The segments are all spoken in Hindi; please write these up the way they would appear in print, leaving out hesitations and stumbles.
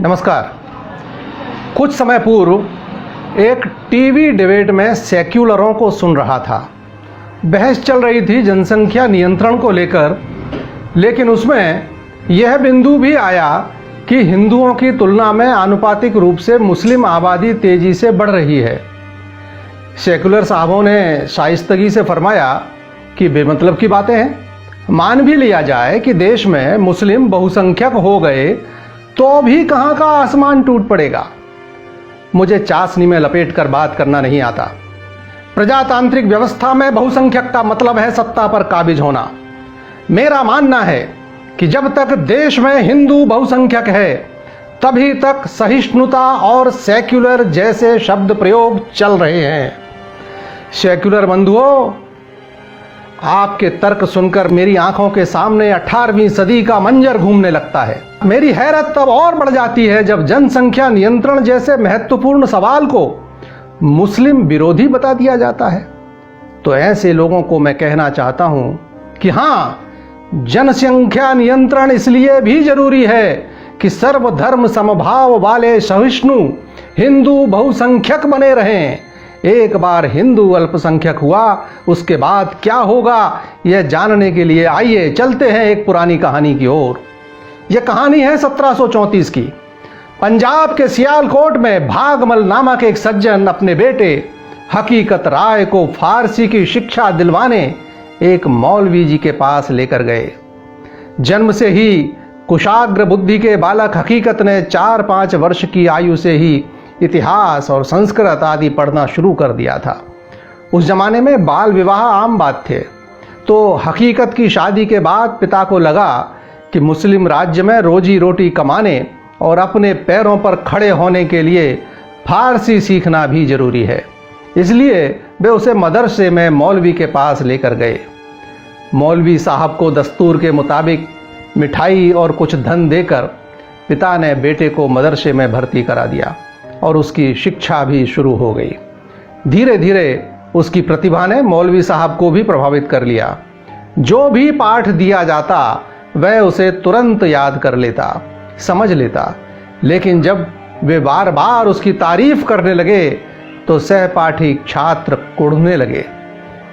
नमस्कार। कुछ समय पूर्व एक टीवी डिबेट में सेक्युलरों को सुन रहा था। बहस चल रही थी जनसंख्या नियंत्रण को लेकर, लेकिन उसमें यह बिंदु भी आया कि हिंदुओं की तुलना में आनुपातिक रूप से मुस्लिम आबादी तेजी से बढ़ रही है। सेक्युलर साहबों ने शाइस्तगी से फरमाया कि बेमतलब की बातें हैं। मान भी लिया जाए कि देश में मुस्लिम बहुसंख्यक हो गए तो भी कहां का आसमान टूट पड़ेगा। मुझे चाशनी में लपेट कर बात करना नहीं आता। प्रजातांत्रिक व्यवस्था में बहुसंख्यक का मतलब है सत्ता पर काबिज होना। मेरा मानना है कि जब तक देश में हिंदू बहुसंख्यक है तभी तक सहिष्णुता और सेक्युलर जैसे शब्द प्रयोग चल रहे हैं। सेक्युलर बंधुओं, आपके तर्क सुनकर मेरी आंखों के सामने 18वीं सदी का मंजर घूमने लगता है। मेरी हैरत तब और बढ़ जाती है जब जनसंख्या नियंत्रण जैसे महत्वपूर्ण सवाल को मुस्लिम विरोधी बता दिया जाता है। तो ऐसे लोगों को मैं कहना चाहता हूं कि हां, जनसंख्या नियंत्रण इसलिए भी जरूरी है कि सर्वधर्म समभाव वाले सहिष्णु हिंदू बहुसंख्यक बने रहें। एक बार हिंदू अल्पसंख्यक हुआ, उसके बाद क्या होगा यह जानने के लिए आइए चलते हैं एक पुरानी कहानी की ओर। यह कहानी है 1734 की। पंजाब के सियालकोट में भागमल नामक एक सज्जन अपने बेटे हकीकत राय को फारसी की शिक्षा दिलवाने एक मौलवी जी के पास लेकर गए। जन्म से ही कुशाग्र बुद्धि के बालक हकीकत ने 4-5 वर्ष की आयु से ही इतिहास और संस्कृत आदि पढ़ना शुरू कर दिया था। उस जमाने में बाल विवाह आम बात थे। तो हकीकत की शादी के बाद पिता को लगा कि मुस्लिम राज्य में रोजी रोटी कमाने और अपने पैरों पर खड़े होने के लिए फारसी सीखना भी जरूरी है। इसलिए वे उसे मदरसे में मौलवी के पास लेकर गए। मौलवी साहब को दस्तूर के मुताबिक मिठाई और कुछ धन देकर पिता ने बेटे को मदरसे में भर्ती करा दिया और उसकी शिक्षा भी शुरू हो गई। धीरे धीरे उसकी प्रतिभा ने मौलवी साहब को भी प्रभावित कर लिया। जो भी पाठ दिया जाता वह उसे तुरंत याद कर लेता, समझ लेता। लेकिन जब वे बार बार उसकी तारीफ करने लगे तो सहपाठी छात्र कुढ़ने लगे।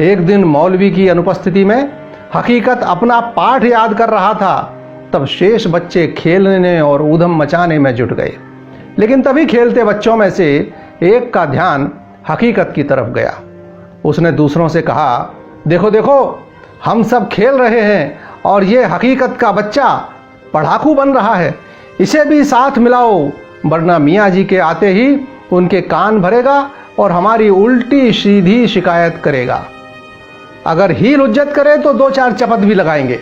एक दिन मौलवी की अनुपस्थिति में हकीकत अपना पाठ याद कर रहा था, तब शेष बच्चे खेलने और ऊधम मचाने में जुट गए। लेकिन तभी खेलते बच्चों में से एक का ध्यान हकीकत की तरफ गया। उसने दूसरों से कहा, देखो देखो, हम सब खेल रहे हैं और ये हकीकत का बच्चा पढ़ाकू बन रहा है। इसे भी साथ मिलाओ, वरना मियाँ जी के आते ही उनके कान भरेगा और हमारी उल्टी सीधी शिकायत करेगा। अगर हील हुज्जत करे तो 2-4 चपत भी लगाएंगे।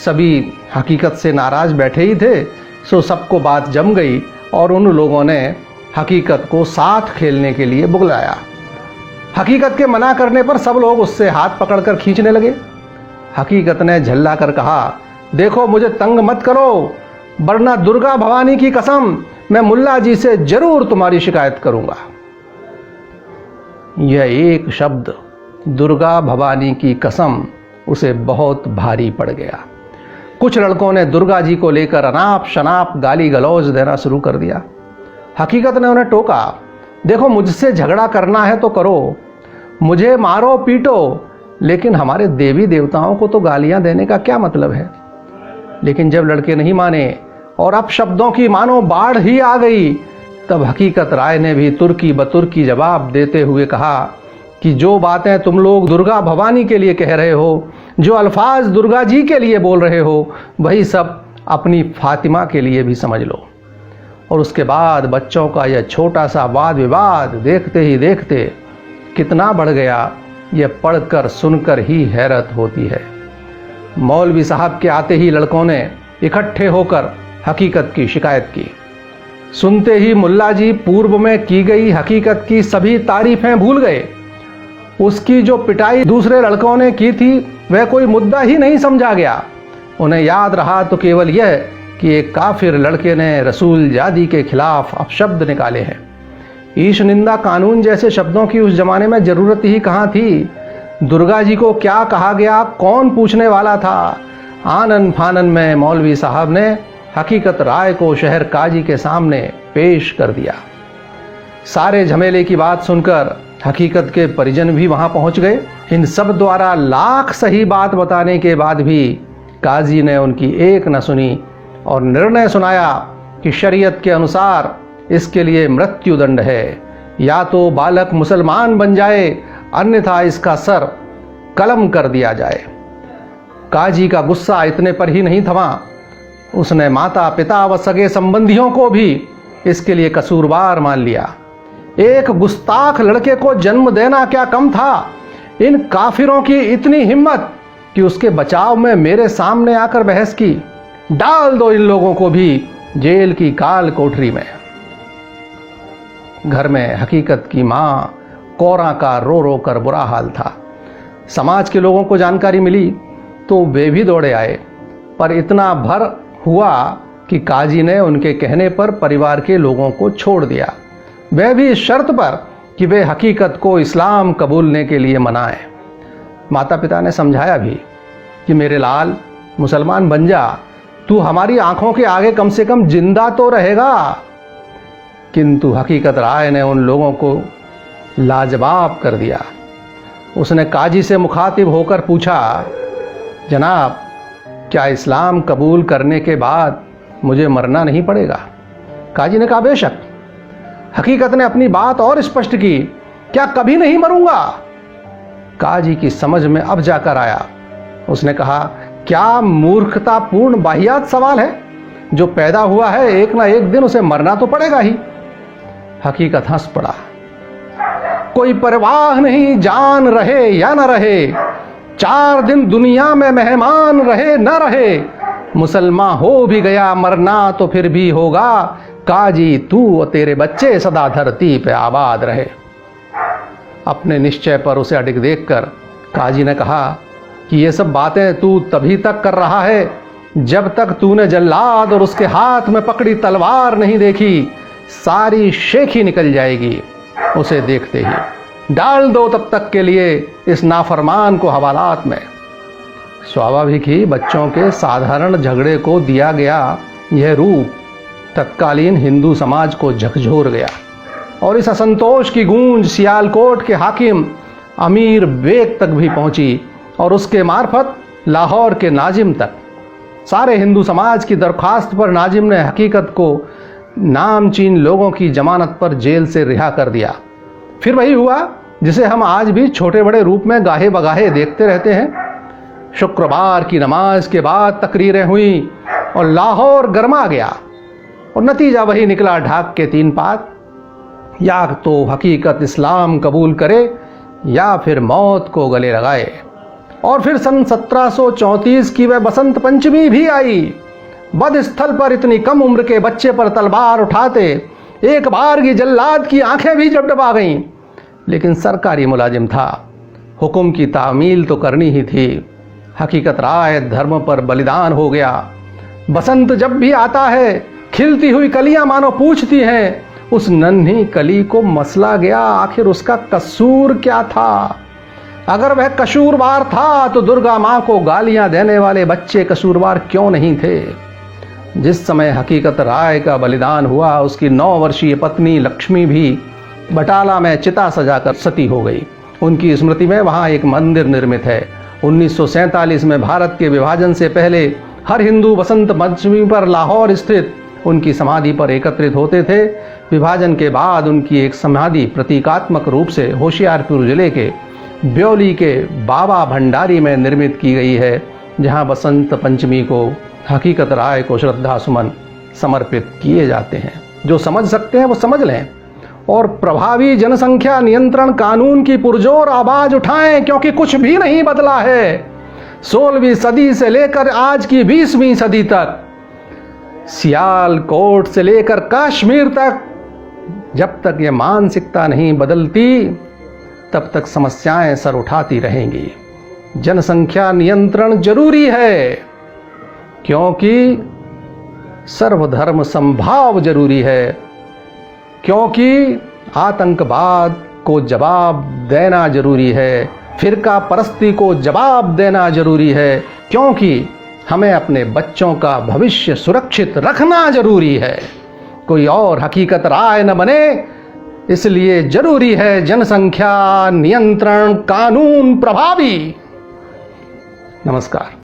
सभी हकीकत से नाराज बैठे ही थे, सो सबको बात जम गई और उन लोगों ने हकीकत को साथ खेलने के लिए बुलाया। हकीकत के मना करने पर सब लोग उससे हाथ पकड़कर खींचने लगे। हकीकत ने झल्ला कर कहा, देखो मुझे तंग मत करो, वरना दुर्गा भवानी की कसम मैं मुल्ला जी से जरूर तुम्हारी शिकायत करूंगा। यह एक शब्द दुर्गा भवानी की कसम उसे बहुत भारी पड़ गया। कुछ लड़कों ने दुर्गा जी को लेकर अनाप शनाप गाली गलौज देना शुरू कर दिया। हकीकत ने उन्हें टोका, देखो मुझसे झगड़ा करना है तो करो, मुझे मारो पीटो, लेकिन हमारे देवी देवताओं को तो गालियां देने का क्या मतलब है। लेकिन जब लड़के नहीं माने और अब शब्दों की मानो बाढ़ ही आ गई, तब हकीकत राय ने भी तुर्की बतुर्की जवाब देते हुए कहा कि जो बातें तुम लोग दुर्गा भवानी के लिए कह रहे हो, जो अल्फाज दुर्गा जी के लिए बोल रहे हो, वही सब अपनी फातिमा के लिए भी समझ लो। और उसके बाद बच्चों का यह छोटा सा वाद विवाद देखते ही देखते कितना बढ़ गया, यह पढ़कर सुनकर ही हैरत होती है। मौलवी साहब के आते ही लड़कों ने इकट्ठे होकर हकीकत की शिकायत की। सुनते ही मुल्ला जी पूर्व में की गई हकीकत की सभी तारीफें भूल गए। उसकी जो पिटाई दूसरे लड़कों ने की थी वह कोई मुद्दा ही नहीं समझा गया। उन्हें याद रहा तो केवल यह कि एक काफिर लड़के ने रसूल जादी के खिलाफ अपशब्द निकाले हैं। ईश निंदा कानून जैसे शब्दों की उस जमाने में जरूरत ही कहाँ थी। दुर्गा जी को क्या कहा गया, कौन पूछने वाला था। आनन फानन में मौलवी साहब ने हकीकत राय को शहर काजी के सामने पेश कर दिया। सारे झमेले की बात सुनकर हकीकत के परिजन भी वहां पहुंच गए। इन सब द्वारा लाख सही बात बताने के बाद भी काजी ने उनकी एक न सुनी और निर्णय सुनाया कि शरीयत के अनुसार इसके लिए मृत्युदंड है, या तो बालक मुसलमान बन जाए अन्यथा इसका सर कलम कर दिया जाए। काजी का गुस्सा इतने पर ही नहीं थमा, उसने माता पिता व सगे संबंधियों को भी इसके लिए कसूरवार मान लिया। एक गुस्ताख लड़के को जन्म देना क्या कम था, इन काफिरों की इतनी हिम्मत कि उसके बचाव में मेरे सामने आकर बहस की। डाल दो इन लोगों को भी जेल की काल कोठरी में। घर में हकीकत की मां कोरा का रो रो कर बुरा हाल था। समाज के लोगों को जानकारी मिली तो वे भी दौड़े आए, पर इतना भर हुआ कि काजी ने उनके कहने पर परिवार के लोगों को छोड़ दिया, वह भी इस शर्त पर कि वे हकीकत को इस्लाम कबूलने के लिए मनाएं। माता पिता ने समझाया भी कि मेरे लाल मुसलमान बन जा, तू हमारी आंखों के आगे कम से कम जिंदा तो रहेगा। किंतु हकीकत राय ने उन लोगों को लाजवाब कर दिया। उसने काजी से मुखातिब होकर पूछा, जनाब क्या इस्लाम कबूल करने के बाद मुझे मरना नहीं पड़ेगा? काजी ने कहा, बेशक। हकीकत ने अपनी बात और स्पष्ट की, क्या कभी नहीं मरूंगा? काजी की समझ में अब जाकर आया। उसने कहा, क्या मूर्खतापूर्ण वाहियात सवाल है? जो पैदा हुआ है एक ना एक दिन उसे मरना तो पड़ेगा ही। हकीकत हंस पड़ा। कोई परवाह नहीं जान रहे या न रहे, 4 दिन दुनिया में मेहमान रहे न रहे, मुसलमान हो भी गया मरना तो फिर भी होगा, काजी तू और तेरे बच्चे सदा धरती पे आबाद रहे। अपने निश्चय पर उसे अडिग देखकर काजी ने कहा कि ये सब बातें तू तभी तक कर रहा है जब तक तूने जल्लाद और उसके हाथ में पकड़ी तलवार नहीं देखी। सारी शेखी निकल जाएगी उसे देखते ही। डाल दो तब तक के लिए इस नाफरमान को हवालात में। स्वाभाविक ही बच्चों के साधारण झगड़े को दिया गया यह रूप तत्कालीन हिंदू समाज को झकझोर गया और इस असंतोष की गूंज सियालकोट के हाकिम अमीर बेग तक भी पहुंची और उसके मार्फत लाहौर के नाजिम तक। सारे हिंदू समाज की दरख्वास्त पर नाजिम ने हकीकत को नामचीन लोगों की जमानत पर जेल से रिहा कर दिया। फिर वही हुआ जिसे हम आज भी छोटे बड़े रूप में गाहे बगाहे देखते रहते हैं। शुक्रवार की नमाज के बाद तकरीरें हुई और लाहौर गरमा गया और नतीजा वही निकला, ढाक के 3 पात, या तो हकीकत इस्लाम कबूल करे या फिर मौत को गले लगाए। और फिर सन 1734 की वह बसंत पंचमी भी आई। बद स्थल पर इतनी कम उम्र के बच्चे पर तलवार उठाते एक बार की जल्लाद की आंखें भी डबडबा गईं। लेकिन सरकारी मुलाजिम था, हुक्म की तामील तो करनी ही थी। हकीकत राय धर्म पर बलिदान हो गया। बसंत जब भी आता है खिलती हुई कलियां मानो पूछती हैं, उस नन्ही कली को मसला गया आखिर उसका कसूर क्या था। अगर वह कसूरवार था तो दुर्गा माँ को गालियां देने वाले बच्चे कसूरवार क्यों नहीं थे? जिस समय हकीकत राय का बलिदान हुआ उसकी 9 वर्षीय पत्नी लक्ष्मी भी बटाला में चिता सजाकर सती हो गई। उनकी स्मृति में वहाँ एक मंदिर निर्मित है। 1947 में भारत के विभाजन से पहले हर हिंदू बसंत पंचमी पर लाहौर स्थित उनकी समाधि पर एकत्रित होते थे। विभाजन के बाद उनकी एक समाधि प्रतीकात्मक रूप से होशियारपुर जिले के ब्योली के बाबा भंडारी में निर्मित की गई है, जहां बसंत पंचमी को हकीकत राय को श्रद्धा सुमन समर्पित किए जाते हैं। जो समझ सकते हैं वो समझ लें और प्रभावी जनसंख्या नियंत्रण कानून की पुरजोर आवाज उठाएं, क्योंकि कुछ भी नहीं बदला है। 16वीं सदी से लेकर आज की 20वीं सदी तक, सियालकोट से लेकर कश्मीर तक, जब तक ये मानसिकता नहीं बदलती तब तक समस्याएं सर उठाती रहेंगी। जनसंख्या नियंत्रण जरूरी है, क्योंकि सर्वधर्म समभाव जरूरी है, क्योंकि आतंकवाद को जवाब देना जरूरी है, फिरका परस्ती को जवाब देना जरूरी है, क्योंकि हमें अपने बच्चों का भविष्य सुरक्षित रखना जरूरी है। कोई और हकीकत राय न बने, इसलिए जरूरी है जनसंख्या नियंत्रण कानून प्रभावी। नमस्कार।